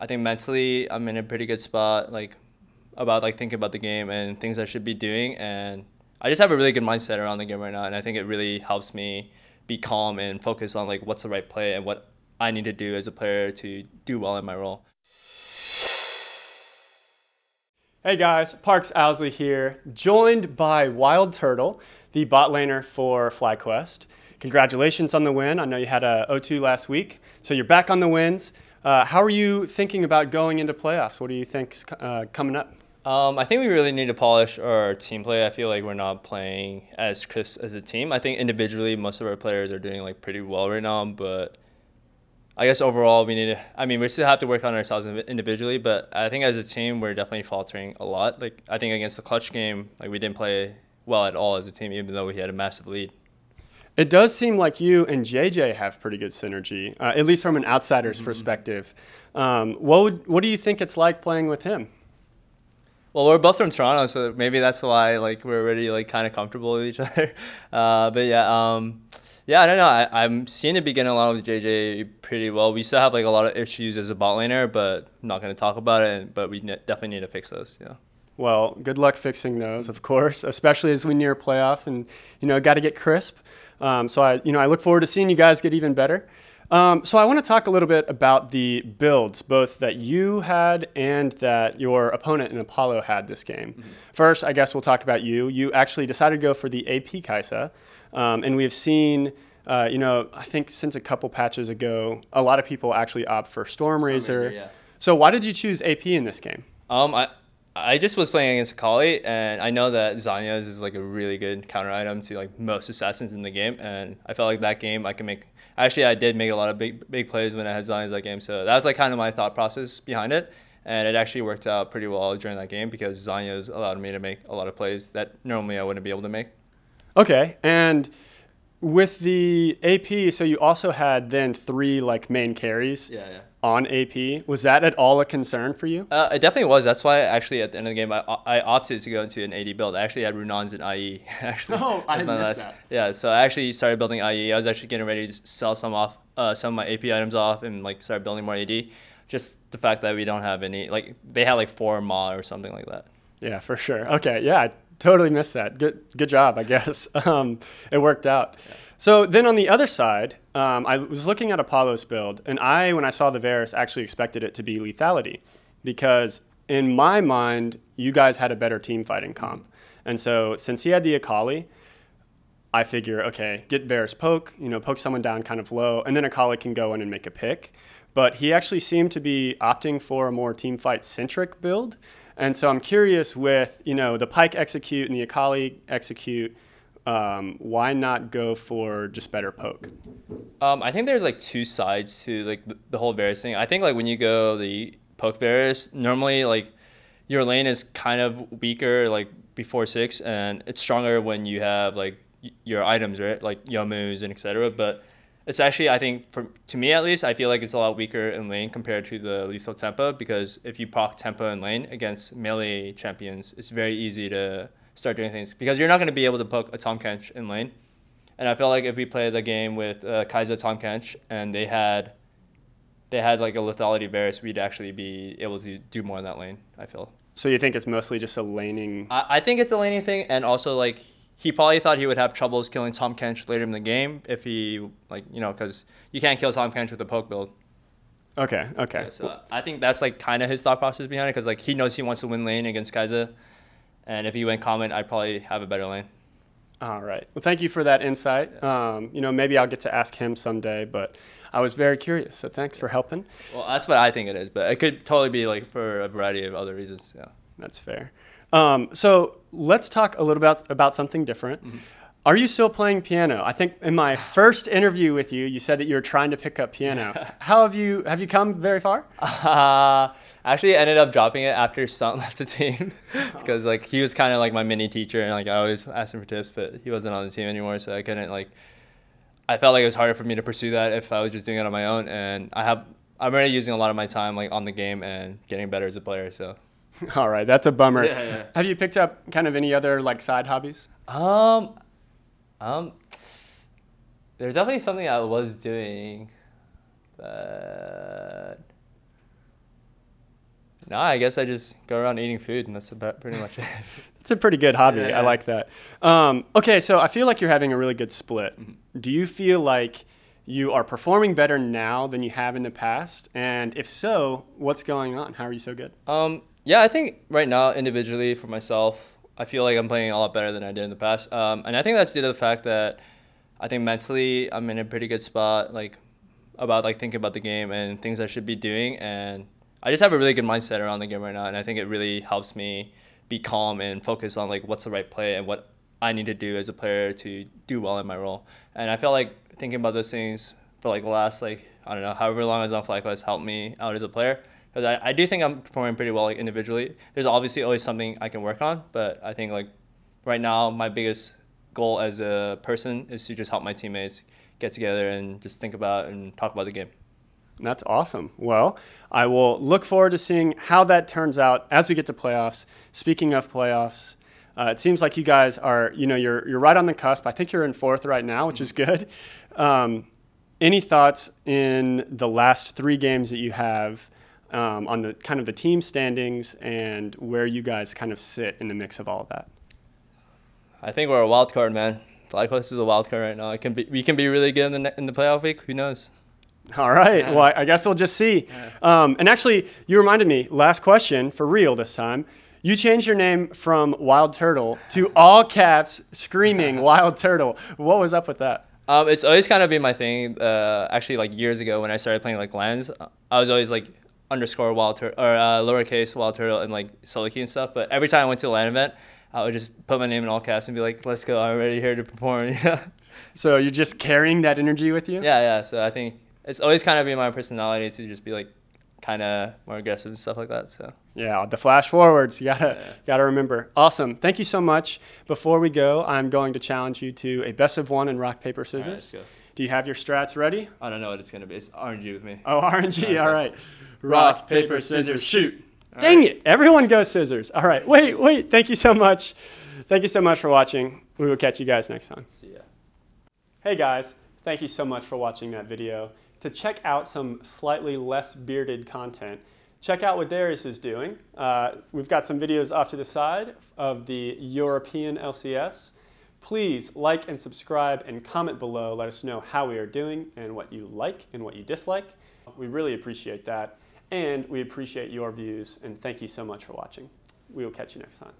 I think mentally I'm in a pretty good spot, like about like thinking about the game and things I should be doing, and I just have a really good mindset around the game right now, and I think it really helps me be calm and focus on like what's the right play and what I need to do as a player to do well in my role. Hey guys, Parks Owsley here, joined by WILDTURTLE, the bot laner for FlyQuest. Congratulations on the win. I know you had a 0-2 last week, so you're back on the wins. How are you thinking about going into playoffs? What do you think's coming up? I think we really need to polish our team play. I feel like we're not playing as crisp as a team. I think individually most of our players are doing like pretty well right now, but I guess overall we need to, I mean, we still have to work on ourselves individually, but I think as a team we're definitely faltering a lot. Like I think against the clutch game, like we didn't play well at all as a team, even though we had a massive lead. It does seem like you and JJ have pretty good synergy, at least from an outsider's perspective. What do you think it's like playing with him? Well, we're both from Toronto, so maybe that's why like we're already like kind of comfortable with each other. But yeah, yeah, I don't know. I'm seeing to be getting along with JJ pretty well. We still have like a lot of issues as a bot laner, but I'm not going to talk about it. But we definitely need to fix those. Yeah. Well, good luck fixing those, of course, especially as we near playoffs and got to get crisp. So I look forward to seeing you guys get even better. So I want to talk a little bit about the builds, both that you had and that your opponent in Apollo had this game. Mm-hmm. First, I guess we'll talk about you. You actually decided to go for the AP Kai'Sa, and we've seen, I think since a couple patches ago, a lot of people actually opt for Stormrazor. Yeah. So why did you choose AP in this game? I just was playing against Akali, and I know that Zanya's is like a really good counter item to like most assassins in the game, and I felt like that game I can make. Actually, I did make a lot of big plays when I had Zanya's that game, so that was like kind of my thought process behind it, and it actually worked out pretty well during that game because Zanya's allowed me to make a lot of plays that normally I wouldn't be able to make. Okay, and with the AP, so you also had then 3 like main carries. Yeah. On AP. Was that at all a concern for you? It definitely was. That's why actually at the end of the game I opted to go into an AD build. I actually had Runons and IE. Actually, I missed that. Yeah, so I actually started building IE. I was actually getting ready to sell some of my AP items off and like start building more AD. Just the fact that we don't have any, like they had like 4 Ma or something like that. Yeah, for sure. Okay, yeah, I totally missed that. Good job, I guess. It worked out. Yeah. So then on the other side, I was looking at Apollo's build, and when I saw the Varus, actually expected it to be lethality, because in my mind, you guys had a better team fighting comp. And so since he had the Akali, I figure, okay, get Varus poke someone down kind of low, and then Akali can go in and make a pick. But he actually seemed to be opting for a more team fight centric build. And so I'm curious with, the Pyke execute and the Akali execute, why not go for just better poke? I think there's like 2 sides to like the whole Varus thing. I think like when you go the poke Varus, normally like your lane is kind of weaker like before 6, and it's stronger when you have like your items, right? Like Yomus and etc. But it's actually, I think, to me at least, I feel like it's a lot weaker in lane compared to the lethal tempo, because if you proc tempo in lane against melee champions, it's very easy to start doing things because you're not going to be able to poke a Tahm Kench in lane. And I feel like if we played the game with Kai'Sa Tahm Kench and they had like a lethality Varus, we'd actually be able to do more in that lane, I feel. So you think it's mostly just a laning? I think it's a laning thing, and also like he probably thought he would have troubles killing Tahm Kench later in the game if he because you can't kill Tahm Kench with a poke build. Okay. Yeah, so I think that's like kind of his thought process behind it, because like he knows he wants to win lane against Kai'Sa. And if he went common, I'd probably have a better lane. All right. Well, thank you for that insight. Yeah. Maybe I'll get to ask him someday, but I was very curious. So thanks for helping. Well, that's what I think it is, but it could totally be like for a variety of other reasons. Yeah. That's fair. So let's talk a little about something different. Mm-hmm. Are you still playing piano? I think in my first interview with you, you said that you were trying to pick up piano. How have you come very far? Actually, I ended up dropping it after Stunt left the team because like he was kind of like my mini teacher, and like I always asked him for tips, but he wasn't on the team anymore, so I couldn't like. I felt like it was harder for me to pursue that if I was just doing it on my own, and I'm already using a lot of my time like on the game and getting better as a player. So. All right, that's a bummer. Yeah. Have you picked up kind of any other like side hobbies? There's definitely something I was doing, but No, I guess I just go around eating food, and that's about pretty much it. It's a pretty good hobby. Yeah. I like that. Okay, so I feel like you're having a really good split. Do you feel like you are performing better now than you have in the past? And if so, what's going on? How are you so good? Yeah, I think right now, individually for myself, I feel like I'm playing a lot better than I did in the past. And I think that's due to the fact that I think mentally I'm in a pretty good spot, like about like thinking about the game and things I should be doing. And I just have a really good mindset around the game right now. And I think it really helps me be calm and focus on like what's the right play and what I need to do as a player to do well in my role. And I feel like thinking about those things for like the last, like, I don't know, however long I was on FlyQuest helped me out as a player. Because I do think I'm performing pretty well like individually. There's obviously always something I can work on, but I think like right now my biggest goal as a person is to just help my teammates get together and just think about and talk about the game. That's awesome. Well, I will look forward to seeing how that turns out as we get to playoffs. Speaking of playoffs, it seems like you guys are, you're right on the cusp. I think you're in 4th right now, which is good. Any thoughts in the last 3 games that you have on the kind of the team standings and where you guys kind of sit in the mix of all of that? I think we're a wild card, man. FlyQuest is a wild card right now. We can be really good in the playoff week. Who knows? All right. Yeah. Well, I guess we'll just see. Yeah. And actually, you reminded me, last question for real this time. You changed your name from Wild Turtle to all caps screaming Wild Turtle. What was up with that? It's always kind of been my thing. Actually, like years ago when I started playing like lands, I was always like underscore Wild Turtle or lowercase Wild Turtle and like solo queue and stuff. But every time I went to a LAN event, I would just put my name in all caps and be like, "Let's go! I'm ready here to perform." So you're just carrying that energy with you? Yeah. So I think it's always kind of been my personality to just be like kind of more aggressive and stuff like that. So yeah, the flash forwards, you gotta remember. Awesome. Thank you so much. Before we go, I'm going to challenge you to a best of 1 in rock, paper, scissors. All right, let's go. Do you have your strats ready? I don't know what it's gonna be. It's RNG with me. Oh, RNG. All right. Rock, paper, scissors, shoot. Dang it. Everyone goes scissors. All right. Wait. Thank you so much. Thank you so much for watching. We will catch you guys next time. See ya. Hey guys, thank you so much for watching that video. To check out some slightly less bearded content, check out what Darius is doing. We've got some videos off to the side of the European LCS. Please like and subscribe and comment below. Let us know how we are doing and what you like and what you dislike. We really appreciate that. And we appreciate your views. And thank you so much for watching. We will catch you next time.